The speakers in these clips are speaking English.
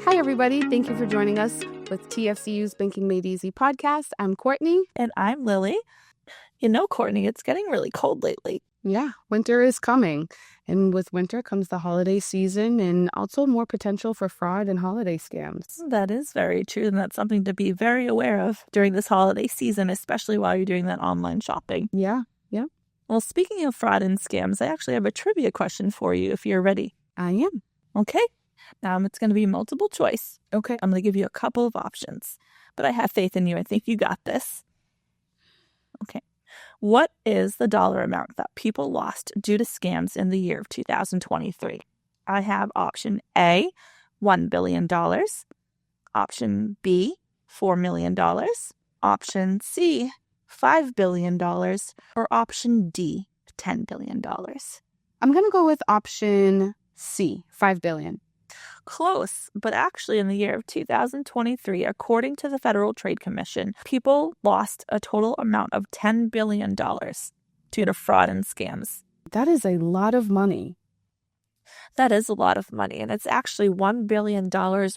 Hi, everybody. Thank you for joining us with TFCU's Banking Made Easy podcast. I'm Courtney. And I'm Lily. You know, Courtney, it's getting really cold lately. Yeah, winter is coming. And with winter comes the holiday season and also more potential for fraud and holiday scams. That is very true. And that's something to be very aware of during this holiday season, especially while you're doing that online shopping. Yeah. Well, speaking of fraud and scams, I actually have a trivia question for you if you're ready. I am. Okay. It's going to be multiple choice. Okay. I'm going to give you a couple of options, but I have faith in you. I think you got this. Okay. What is the dollar amount that people lost due to scams in the year of 2023? I have option A, $1 billion. Option B, $4 million. Option C, $5 billion. Or option D, $10 billion. I'm going to go with option C, $5 billion. Close, but actually in the year of 2023, according to the Federal Trade Commission, people lost a total amount of $10 billion due to fraud and scams. That is a lot of money. That is a lot of money, and it's actually $1 billion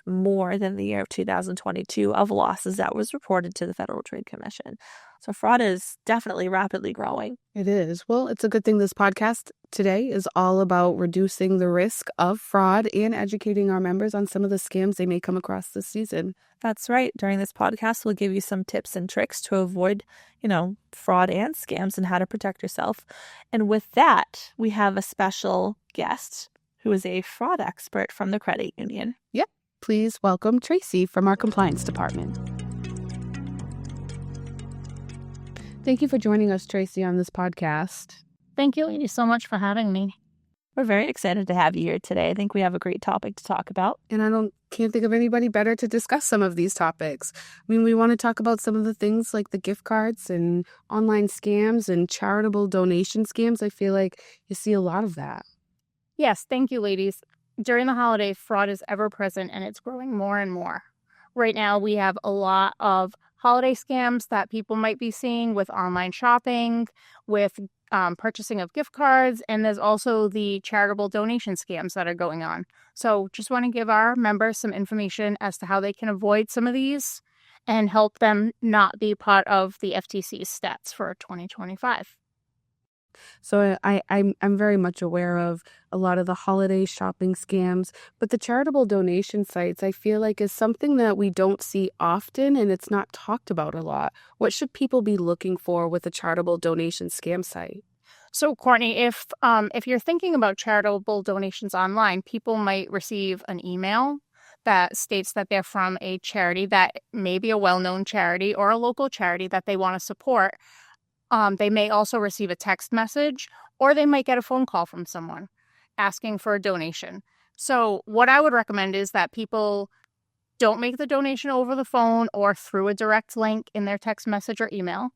more than the year of 2022 of losses that was reported to the Federal Trade Commission. So fraud is definitely rapidly growing. It is. Well, it's a good thing this podcast today is all about reducing the risk of fraud and educating our members on some of the scams they may come across this season. That's right. During this podcast, we'll give you some tips and tricks to avoid, fraud and scams and how to protect yourself. And with that, we have a special guest who is a fraud expert from the credit union. Yep. Please welcome Tracy from our compliance department. Thank you for joining us, Tracy, on this podcast. Thank you so much for having me. We're very excited to have you here today. I think we have a great topic to talk about. And I can't think of anybody better to discuss some of these topics. I mean, we want to talk about some of the things like the gift cards and online scams and charitable donation scams. I feel like you see a lot of that. Yes, thank you, ladies. During the holiday, fraud is ever present and it's growing more and more. Right now, we have a lot of holiday scams that people might be seeing with online shopping, with purchasing of gift cards, and there's also the charitable donation scams that are going on. So just want to give our members some information as to how they can avoid some of these and help them not be part of the FTC's stats for 2025. So I'm very much aware of a lot of the holiday shopping scams, but the charitable donation sites, I feel like, is something that we don't see often and it's not talked about a lot. What should people be looking for with a charitable donation scam site? So, Courtney, if you're thinking about charitable donations online, people might receive an email that states that they're from a charity that may be a well-known charity or a local charity that they want to support. They may also receive a text message, or they might get a phone call from someone asking for a donation. So what I would recommend is that people don't make the donation over the phone or through a direct link in their text message or email.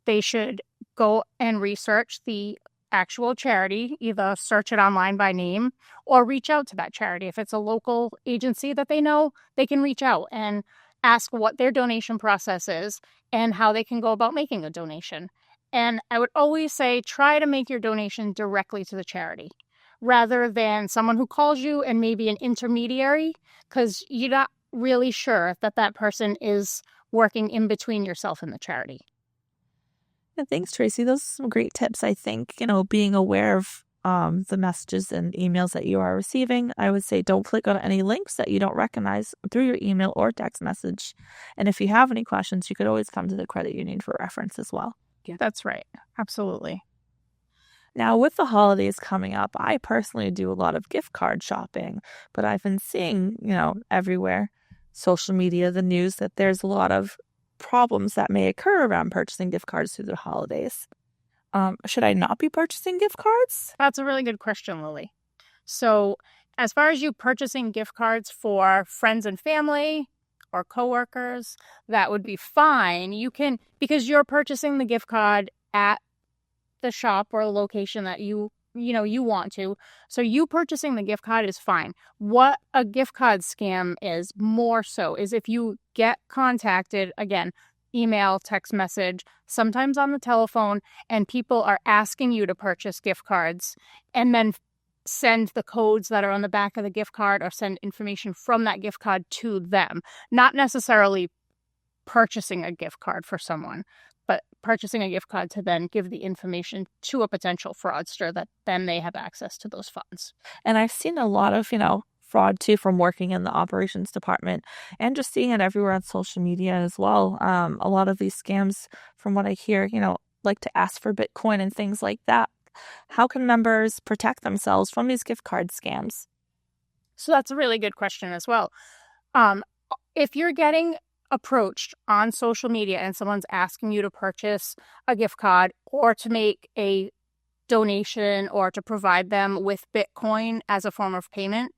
They should go and research the actual charity, either search it online by name or reach out to that charity. If it's a local agency that they know, they can reach out and ask what their donation process is and how they can go about making a donation. And I would always say, try to make your donation directly to the charity rather than someone who calls you and maybe an intermediary, because you're not really sure that that person is working in between yourself and the charity. Yeah, thanks, Tracy. Those are some great tips, I think. Being aware of the messages and emails that you are receiving. I would say don't click on any links that you don't recognize through your email or text message. And if you have any questions, you could always come to the credit union for reference as well. Yeah, that's right. Absolutely. Now, with the holidays coming up, I personally do a lot of gift card shopping, but I've been seeing, everywhere, social media, the news, that there's a lot of problems that may occur around purchasing gift cards through the holidays. Should I not be purchasing gift cards? That's a really good question, Lily. So as far as you purchasing gift cards for friends and family or coworkers, that would be fine. You can, because you're purchasing the gift card at the shop or the location that you want to. So you purchasing the gift card is fine. What a gift card scam is more so is if you get contacted, again, email, text message, sometimes on the telephone, and people are asking you to purchase gift cards and then send the codes that are on the back of the gift card or send information from that gift card to them. Not necessarily purchasing a gift card for someone, but purchasing a gift card to then give the information to a potential fraudster that then they have access to those funds. And I've seen a lot of, fraud too from working in the operations department and just seeing it everywhere on social media as well. A lot of these scams, from what I hear, like to ask for Bitcoin and things like that. How can members protect themselves from these gift card scams? So that's a really good question as well. If you're getting approached on social media and someone's asking you to purchase a gift card or to make a donation or to provide them with Bitcoin as a form of payment,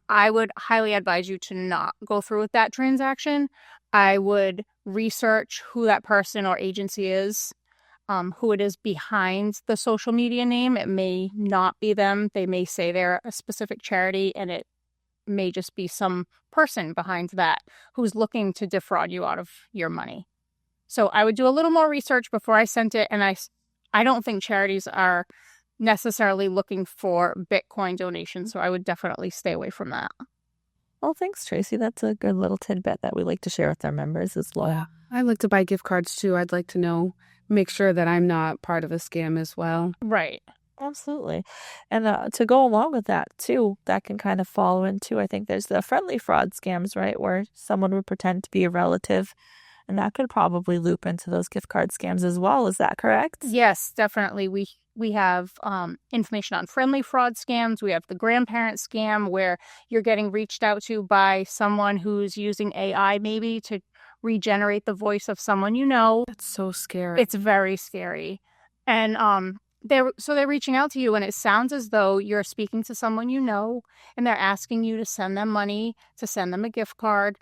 I would highly advise you to not go through with that transaction. I would research who that person or agency is, who it is behind the social media name. It may not be them. They may say they're a specific charity, and it may just be some person behind that who's looking to defraud you out of your money. So I would do a little more research before I sent it, and I don't think charities are necessarily looking for Bitcoin donations, so I would definitely stay away from that. Well, thanks, Tracy. That's a good little tidbit that we like to share with our members as well. Yeah. I like to buy gift cards too. I'd like to make sure that I'm not part of a scam as well. Right. Absolutely. And to go along with that too, that can kind of follow into, I think there's the friendly fraud scams, right? Where someone would pretend to be a relative, and that could probably loop into those gift card scams as well. Is that correct? Yes, definitely. We have information on friendly fraud scams. We have the grandparent scam where you're getting reached out to by someone who's using AI maybe to regenerate the voice of someone you know. That's so scary. It's very scary. And they're reaching out to you, and it sounds as though you're speaking to someone you know, and they're asking you to send them money, to send them a gift card.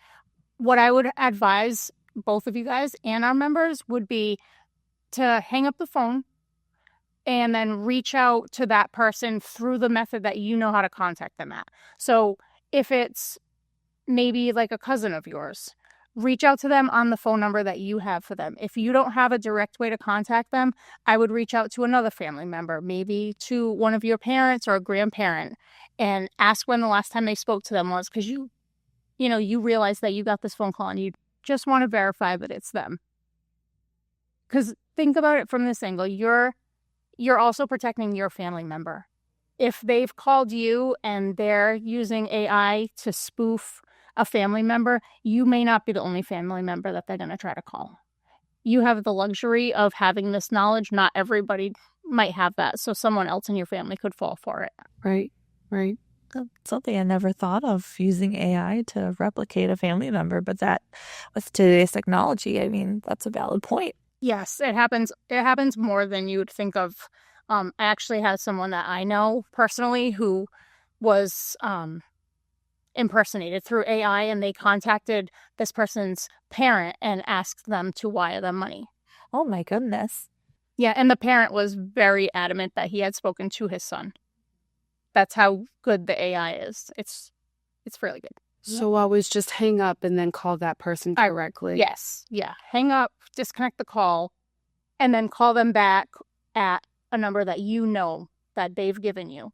What I would advise both of you guys and our members would be to hang up the phone and then reach out to that person through the method that you know how to contact them at. So if it's maybe like a cousin of yours, reach out to them on the phone number that you have for them. If you don't have a direct way to contact them, I would reach out to another family member, maybe to one of your parents or a grandparent, and ask when the last time they spoke to them was, because you realize that you got this phone call and you just want to verify that it's them. Because think about it from this angle. You're also protecting your family member. If they've called you and they're using AI to spoof a family member, you may not be the only family member that they're going to try to call. You have the luxury of having this knowledge. Not everybody might have that. So someone else in your family could fall for it. Right. Something I never thought of, using AI to replicate a family member, but that with today's technology, I mean, that's a valid point. Yes, it happens. It happens more than you would think of. I actually had someone that I know personally who was impersonated through AI, and they contacted this person's parent and asked them to wire them money. Oh my goodness. Yeah, and the parent was very adamant that he had spoken to his son. That's how good the AI is. It's really good. So always just hang up and then call that person directly. Yes. Yeah. Hang up, disconnect the call, and then call them back at a number that you know that they've given you.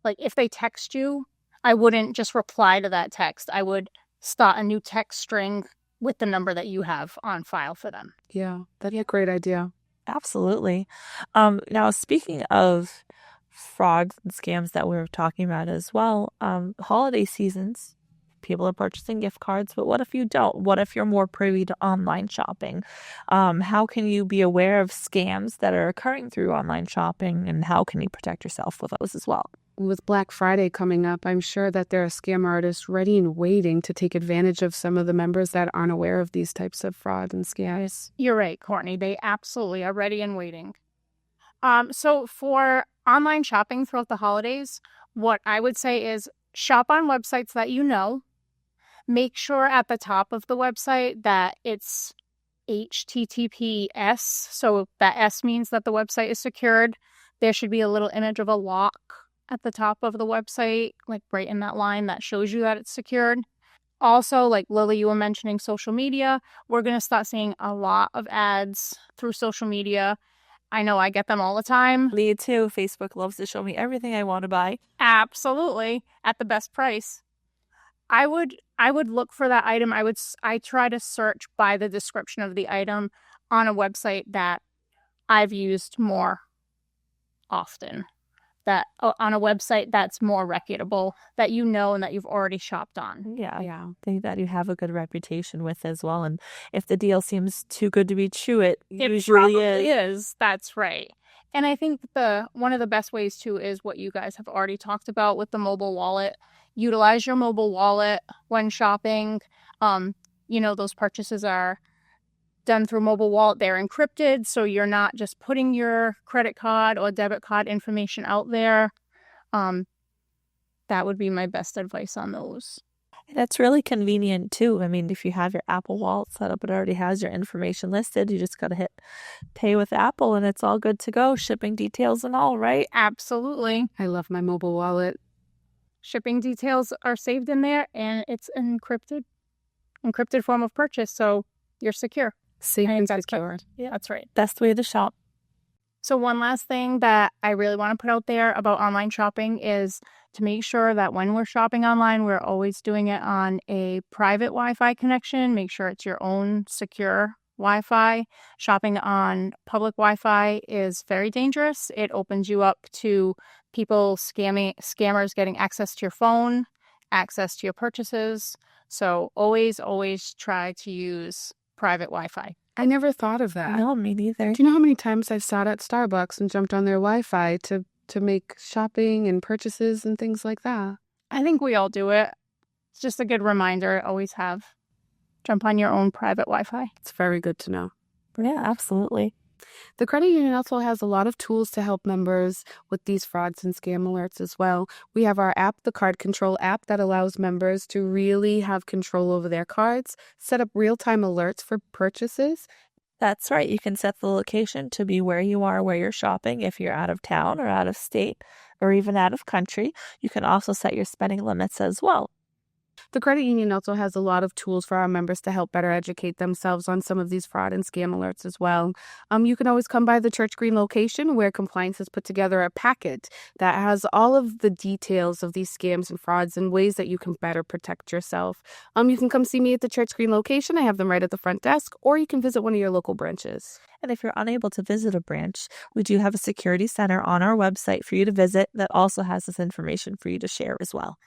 Like if they text you, I wouldn't just reply to that text. I would start a new text string with the number that you have on file for them. Yeah, that's a great idea. Absolutely. Now, speaking of frauds and scams that we were talking about as well, holiday seasons, people are purchasing gift cards, but what if you don't? What if you're more privy to online shopping? How can you be aware of scams that are occurring through online shopping, and how can you protect yourself with those as well? With Black Friday coming up, I'm sure that there are scam artists ready and waiting to take advantage of some of the members that aren't aware of these types of fraud and scams. You're right, Courtney. They absolutely are ready and waiting. So for online shopping throughout the holidays, what I would say is shop on websites that you know. Make sure at the top of the website that it's HTTPS. So that S means that the website is secured. There should be a little image of a lock at the top of the website, like right in that line that shows you that it's secured. Also, like Lily, you were mentioning social media. We're going to start seeing a lot of ads through social media. I know I get them all the time. Me too. Facebook loves to show me everything I want to buy. Absolutely. At the best price. I would look for that item. I try to search by the description of the item on a website that I've used more often. That on a website that's more reputable, that you know and that you've already shopped on. Yeah. I think that you have a good reputation with as well. And if the deal seems too good to be true, it usually is. That's right. And I think one of the best ways too is what you guys have already talked about with the mobile wallet. Utilize your mobile wallet when shopping. Those purchases are done through mobile wallet. They're encrypted, so you're not just putting your credit card or debit card information out there. That would be my best advice on those. That's really convenient too. I mean, if you have your Apple Wallet set up, it already has your information listed. You just got to hit pay with Apple and it's all good to go. Shipping details and all, right? Absolutely. I love my mobile wallet. Shipping details are saved in there and it's encrypted form of purchase, so you're secure. Safe and secure. Yeah, that's right. Best way to shop. So one last thing that I really want to put out there about online shopping is to make sure that when we're shopping online, we're always doing it on a private Wi-Fi connection. Make sure it's your own secure Wi-Fi. Shopping on public Wi-Fi is very dangerous. It opens you up to people scammers getting access to your phone, access to your purchases. So always try to use private Wi-Fi. I never thought of that. No, me neither. Do you know how many times I've sat at Starbucks and jumped on their Wi-Fi to make shopping and purchases and things like that? I think we all do it. It's just a good reminder. Always jump on your own private Wi-Fi. It's very good to know. Yeah, absolutely. The credit union also has a lot of tools to help members with these frauds and scam alerts as well. We have our app, the Card Control app, that allows members to really have control over their cards, set up real-time alerts for purchases. That's right. You can set the location to be where you are, where you're shopping. If you're out of town or out of state or even out of country, you can also set your spending limits as well. The credit union also has a lot of tools for our members to help better educate themselves on some of these fraud and scam alerts as well. You can always come by the Church Green location where compliance has put together a packet that has all of the details of these scams and frauds and ways that you can better protect yourself. You can come see me at the Church Green location. I have them right at the front desk, or you can visit one of your local branches. And if you're unable to visit a branch, we do have a security center on our website for you to visit that also has this information for you to share as well.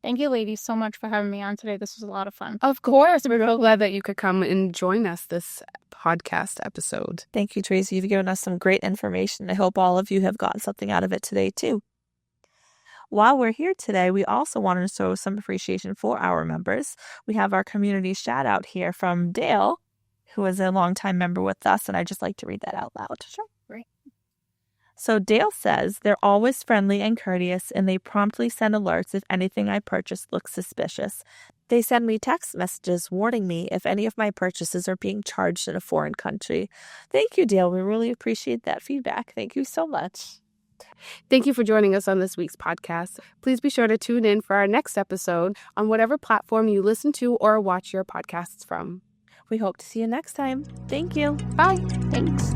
Thank you, ladies, so much for having me on today. This was a lot of fun. Of course. We're real glad that you could come and join us this podcast episode. Thank you, Tracy. You've given us some great information. I hope all of you have gotten something out of it today, too. While we're here today, we also want to show some appreciation for our members. We have our community shout out here from Dale, who is a longtime member with us, and I'd just like to read that out loud. Sure. Great. So Dale says, they're always friendly and courteous, and they promptly send alerts if anything I purchase looks suspicious. They send me text messages warning me if any of my purchases are being charged in a foreign country. Thank you, Dale. We really appreciate that feedback. Thank you so much. Thank you for joining us on this week's podcast. Please be sure to tune in for our next episode on whatever platform you listen to or watch your podcasts from. We hope to see you next time. Thank you. Bye. Thanks.